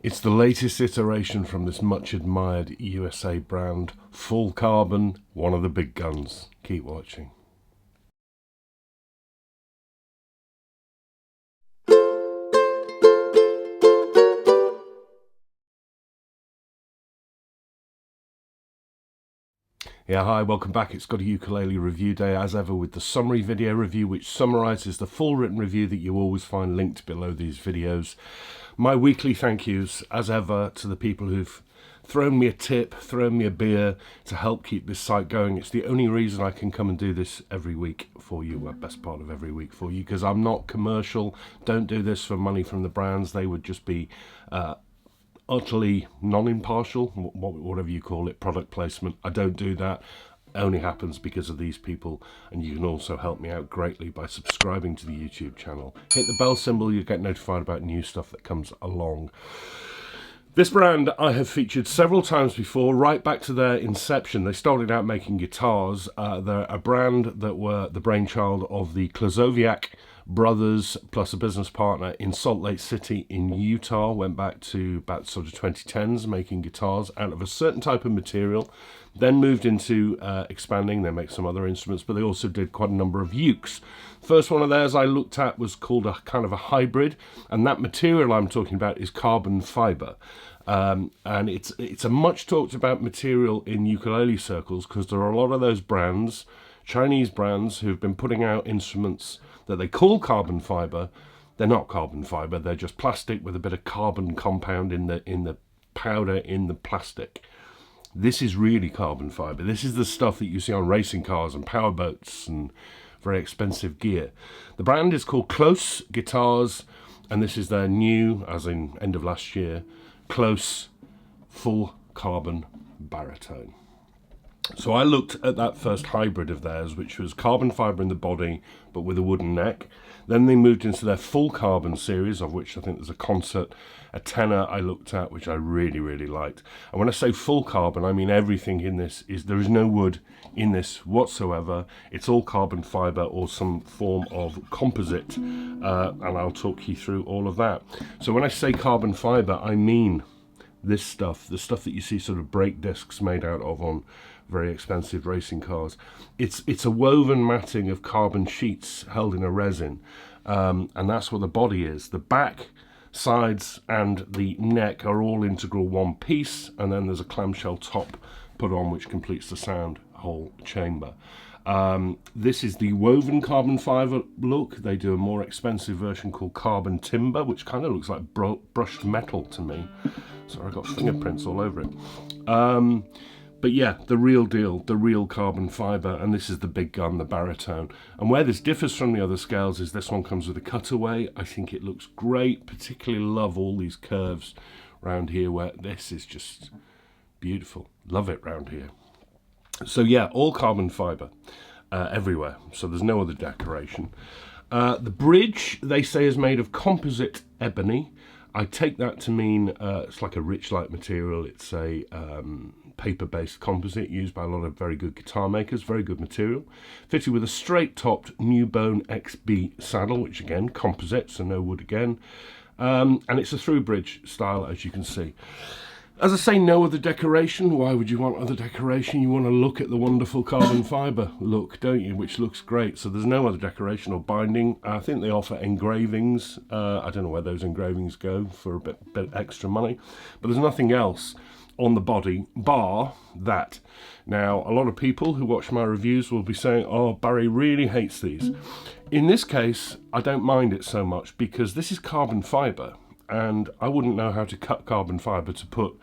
It's the latest iteration from this much admired USA brand, full carbon, one of the big guns. Keep watching. Yeah, hi, welcome back. It's GotAUkulele review day as ever with the summary video review, which summarises the full written review that you always find linked below these videos. My weekly thank yous as ever to the people who've thrown me a tip, thrown me a beer to help keep this site going. It's the only reason I can come and do this every week for you, well, best part of every week for you, because I'm not commercial. Don't do this for money from the brands. They would just be utterly non-impartial, whatever you call it, product placement. I don't do that. It only happens because of these people, and you can also help me out greatly by subscribing to the YouTube channel. Hit the bell symbol, you get notified about new stuff that comes along. This brand I have featured several times before, right back to their inception. They started out making guitars. They're a brand that were the brainchild of the Klōs brothers plus a business partner in Salt Lake City in Utah. Went back to about sort of 2010s, making guitars out of a certain type of material. Then moved into expanding. They make some other instruments, but they also did quite a number of ukes. First one of theirs I looked at was called a kind of a hybrid, and that material I'm talking about is carbon fiber. And it's a much talked about material in ukulele circles, because there are a lot of those brands, Chinese brands, who've been putting out instruments that they call carbon fiber. They're not carbon fiber, they're just plastic with a bit of carbon compound in the powder in the plastic. This is really carbon fiber. This is the stuff that you see on racing cars and powerboats and very expensive gear. The brand is called Klōs Guitars, and this is their new, as in end of last year, Klōs full carbon baritone. So I looked at that first hybrid of theirs, which was carbon fiber in the body but with a wooden neck. Then they moved into their full carbon series, of which I think there's a concert, a tenor I looked at, which I really, really liked. And when I say full carbon, I mean everything in this there is no wood in this whatsoever. It's all carbon fiber or some form of composite, and I'll talk you through all of that. So when I say carbon fiber, I mean this stuff, the stuff that you see sort of brake discs made out of on very expensive racing cars. It's a woven matting of carbon sheets held in a resin, and that's what the body is. The back, sides and the neck are all integral one piece, and then there's a clamshell top put on which completes the sound whole chamber. This is the woven carbon fiber look. They do a more expensive version called carbon timber, which kind of looks like brushed metal to me. Sorry, I got fingerprints all over it. But yeah, the real deal, the real carbon fiber, and this is the big gun, the baritone. And where this differs from the other scales is this one comes with a cutaway. I think it looks great, particularly love all these curves around here where this is just beautiful. Love it round here. So yeah, all carbon fiber everywhere, so there's no other decoration. The bridge, they say, is made of composite ebony. I take that to mean it's like a rich light material. It's a paper-based composite used by a lot of very good guitar makers, very good material. Fitted with a straight-topped new bone XB saddle, which again, composite, so no wood again. And it's a through bridge style, as you can see. As I say, no other decoration. Why would you want other decoration? You want to look at the wonderful carbon fiber look, don't you? Which looks great. So there's no other decoration or binding. I think they offer engravings. I don't know where those engravings go for a bit extra money. But there's nothing else on the body bar that. Now, a lot of people who watch my reviews will be saying, oh, Barry really hates these. In this case, I don't mind it so much because this is carbon fiber. And I wouldn't know how to cut carbon fiber to put,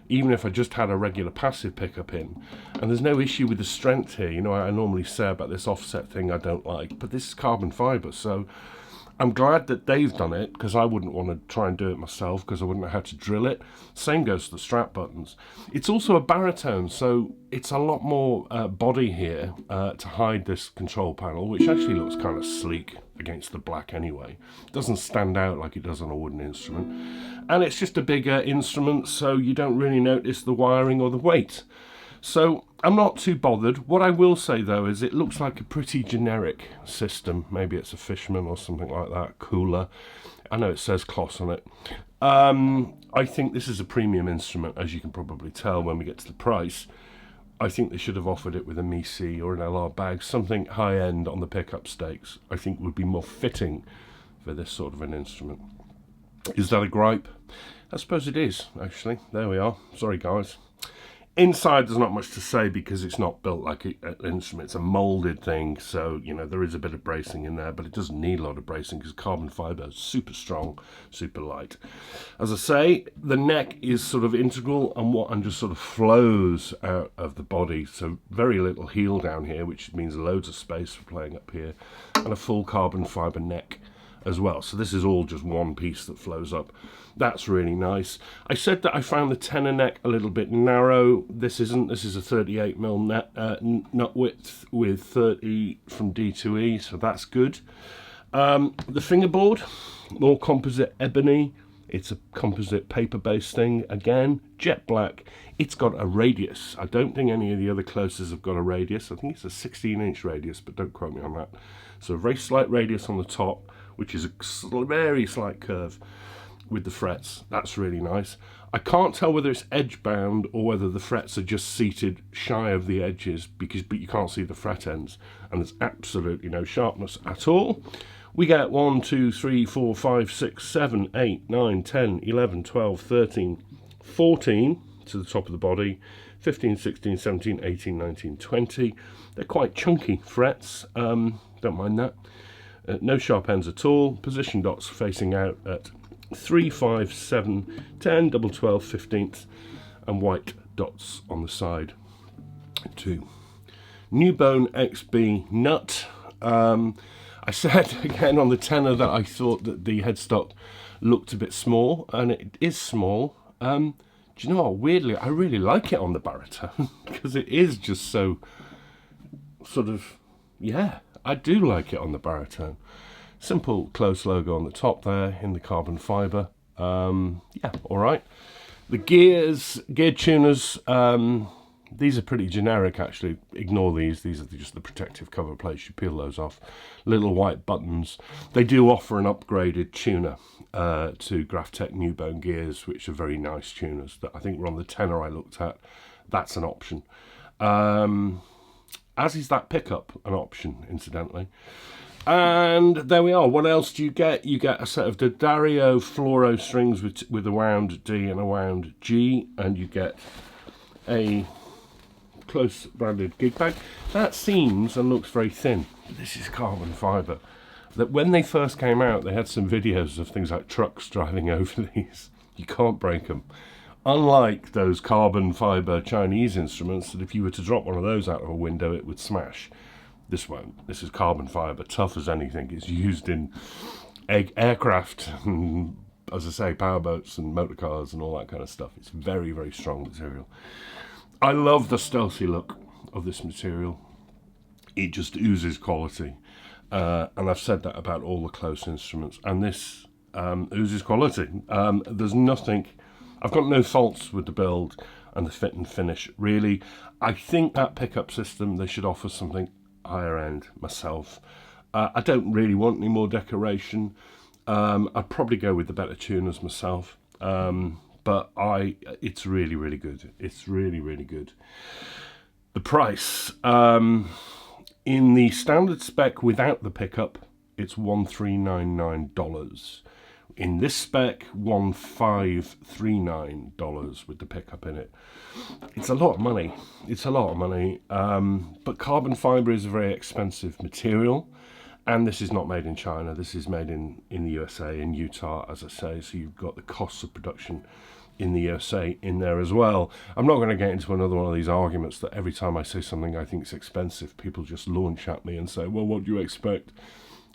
even if I just had a regular passive pickup in. And there's no issue with the strength here. You know, I normally say about this offset thing I don't like, but this is carbon fiber. So I'm glad that they've done it, because I wouldn't want to try and do it myself because I wouldn't know how to drill it. Same goes to the strap buttons. It's also a baritone, so it's a lot more body here to hide this control panel, which actually looks kind of sleek against the black anyway. It doesn't stand out like it does on a wooden instrument. And it's just a bigger instrument, so you don't really notice the wiring or the weight. So I'm not too bothered. What I will say though is it looks like a pretty generic system. Maybe it's a Fishman or something like that, cooler. I know it says Klōs on it. I think this is a premium instrument, as you can probably tell when we get to the price. I think they should have offered it with a MIC or an LR bag, something high-end on the pickup stakes. I think would be more fitting for this sort of an instrument. Is that a gripe? I suppose it is, actually. There we are. Sorry, guys. Inside, there's not much to say because it's not built like an instrument. It's a moulded thing, so, you know, there is a bit of bracing in there, but it doesn't need a lot of bracing because carbon fibre is super strong, super light. As I say, the neck is sort of integral and just sort of flows out of the body, so very little heel down here, which means loads of space for playing up here, and a full carbon fibre neck as well. So this is all just one piece that flows up. That's really nice. I said that I found the tenor neck a little bit narrow. This isn't. This is a 38mm nut width with 30 from D to E, so that's good. The fingerboard, more composite ebony. It's a composite paper-based thing. Again, jet black. It's got a radius. I don't think any of the other Klōses have got a radius. I think it's a 16-inch radius, but don't quote me on that. So a very slight radius on the top, which is a very slight curve with the frets. That's really nice. I can't tell whether it's edge bound or whether the frets are just seated shy of the edges, but you can't see the fret ends, and there's absolutely no sharpness at all. We get 1, 2, 3, 4, 5, 6, 7, 8, 9, 10, 11, 12, 13, 14 to the top of the body, 15, 16, 17, 18, 19, 20. They're quite chunky frets, don't mind that. No sharp ends at all. Position dots facing out at 3, 5, 7, 10, double 12, 15th, and white dots on the side too. New bone XB nut. I said again on the tenor that I thought that the headstock looked a bit small, and it is small. Do you know what? Weirdly, I really like it on the baritone because it is just so sort of, yeah, I do like it on the baritone. Simple Klōs logo on the top there in the carbon fibre. Yeah, all right. The gear tuners, these are pretty generic actually. Ignore these. These are just the protective cover plates. You peel those off. Little white buttons. They do offer an upgraded tuner to Graphtec New Bone gears, which are very nice tuners that I think were on the tenor I looked at. That's an option. As is that pickup, an option, incidentally. And there we are. What else do you get? You get a set of D'Addario fluoro strings with a wound D and a wound G, and you get a Klōs branded gig bag. That seems and looks very thin. This is carbon fibre. That when they first came out, they had some videos of things like trucks driving over these. You can't break them. Unlike those carbon fibre Chinese instruments, that if you were to drop one of those out of a window, it would smash. This won't. This is carbon fibre, tough as anything. It's used in aircraft, and, as I say, powerboats and motor cars and all that kind of stuff. It's very, very strong material. I love the stealthy look of this material. It just oozes quality. And I've said that about all the Klōs instruments. And this oozes quality. There's nothing... I've got no faults with the build and the fit and finish, really. I think that pickup system, they should offer something higher end myself. I don't really want any more decoration. I'd probably go with the better tuners myself. But it's really, really good. It's really, really good. The price, in the standard spec without the pickup, it's $1,399. In this spec, $1,539 with the pickup in it. It's a lot of money. It's a lot of money. But carbon fibre is a very expensive material. And this is not made in China. This is made in the USA, in Utah, as I say. So you've got the costs of production in the USA in there as well. I'm not going to get into another one of these arguments that every time I say something I think is expensive, people just launch at me and say, well, what do you expect?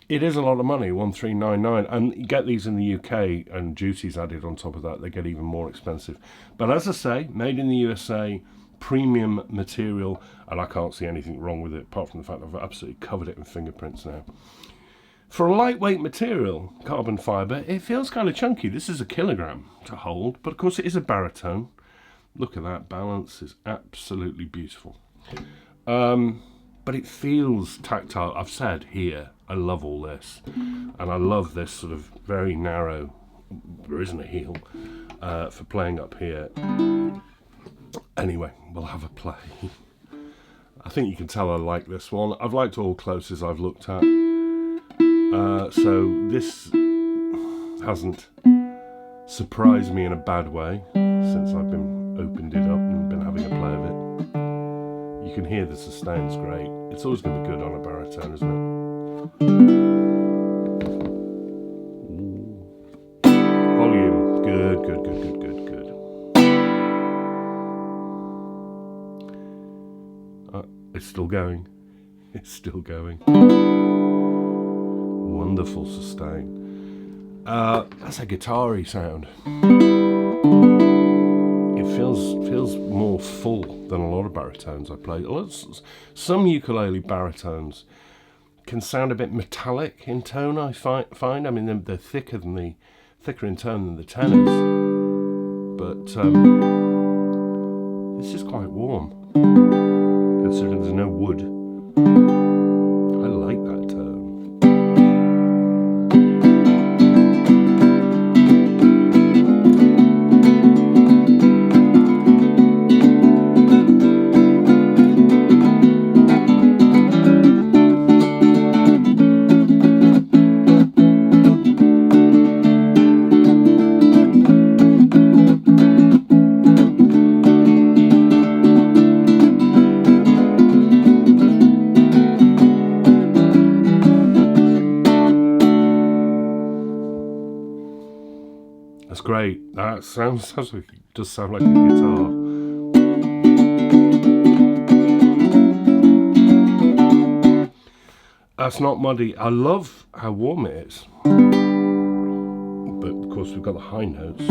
It is a lot of money, $1,399, and you get these in the UK and duties added on top of that, they get even more expensive. But as I say, made in the USA, premium material, and I can't see anything wrong with it, apart from the fact I've absolutely covered it in fingerprints now. For a lightweight material, carbon fibre, it feels kind of chunky. This is a kilogram to hold, but of course it is a baritone. Look at that, balance is absolutely beautiful. But but it feels tactile. I've said here, I love all this, and I love this sort of very narrow, there isn't a heel, for playing up here. Anyway, we'll have a play. I think you can tell I like this one. I've liked all Klōs I've looked at. So this hasn't surprised me in a bad way since I've been opened it up and been having a play of it. You can hear the sustain's great. It's always going to be good on a baritone, isn't it? Volume, good, good, good, good, good, good. It's still going. It's still going. Wonderful sustain. That's a guitar-y sound. It feels more full than a lot of baritones I play. Some ukulele baritones can sound a bit metallic in tone. I find. I mean, they're thicker in tone than the tenors. But this is quite warm, considering there's no wood. I like that tone. That's great. That sounds like it does sound like a guitar. That's not muddy. I love how warm it is. But of course we've got the high notes.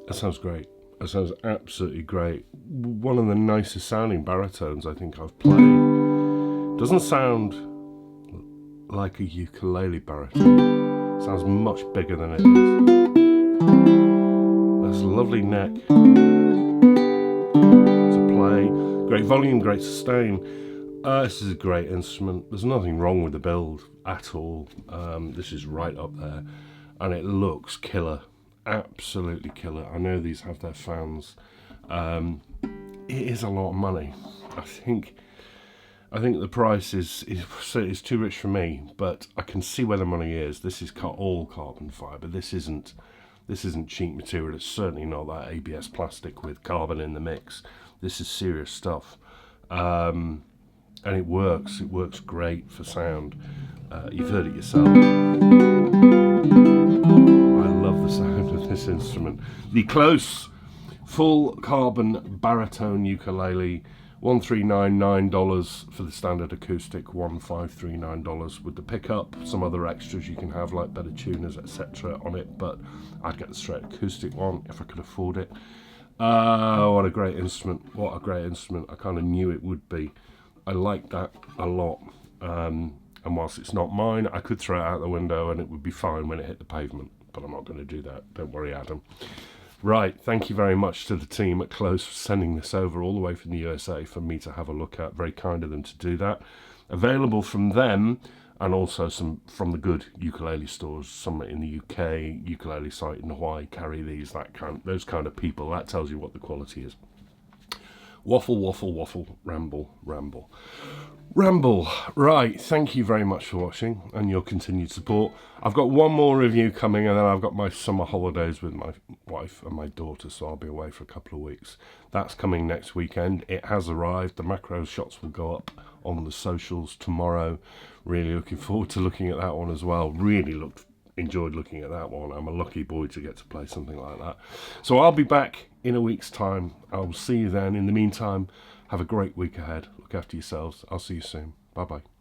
That sounds great. That sounds absolutely great. One of the nicest sounding baritones I think I've played. Doesn't sound like a ukulele baritone. Sounds much bigger than it is. That's a lovely neck to play. Great volume, great sustain. This is a great instrument. There's nothing wrong with the build at all. This is right up there, and it looks killer. Absolutely killer. I know these have their fans. It is a lot of money. I think the price is too rich for me, but I can see where the money is. This is all carbon fibre. This isn't cheap material. It's certainly not that ABS plastic with carbon in the mix. This is serious stuff, and it works. It works great for sound. You've heard it yourself. I love the sound of this instrument. The Klōs full carbon baritone ukulele, $1,399 for the standard acoustic, $1,539 with the pickup. Some other extras you can have, like better tuners, etc. on it, but I'd get the straight acoustic one if I could afford it. What a great instrument. What a great instrument. I kind of knew it would be. I like that a lot. And whilst it's not mine, I could throw it out the window and it would be fine when it hit the pavement. But I'm not going to do that. Don't worry, Adam. Right, thank you very much to the team at Klōs for sending this over all the way from the USA for me to have a look at. Very kind of them to do that. Available from them and also some from the good ukulele stores. Some in the UK, ukulele site in Hawaii carry these. Those kind of people. That tells you what the quality is. Waffle, waffle, waffle, ramble, ramble. Ramble. Right, thank you very much for watching and your continued support. I've got one more review coming, and then I've got my summer holidays with my wife and my daughter, so I'll be away for a couple of weeks. That's coming next weekend. It has arrived. The macro shots will go up on the socials tomorrow. Really looking forward to looking at that one as well. Enjoyed looking at that one. I'm a lucky boy to get to play something like that. So I'll be back in a week's time. I'll see you then. In the meantime, have a great week ahead. Look after yourselves. I'll see you soon. Bye-bye.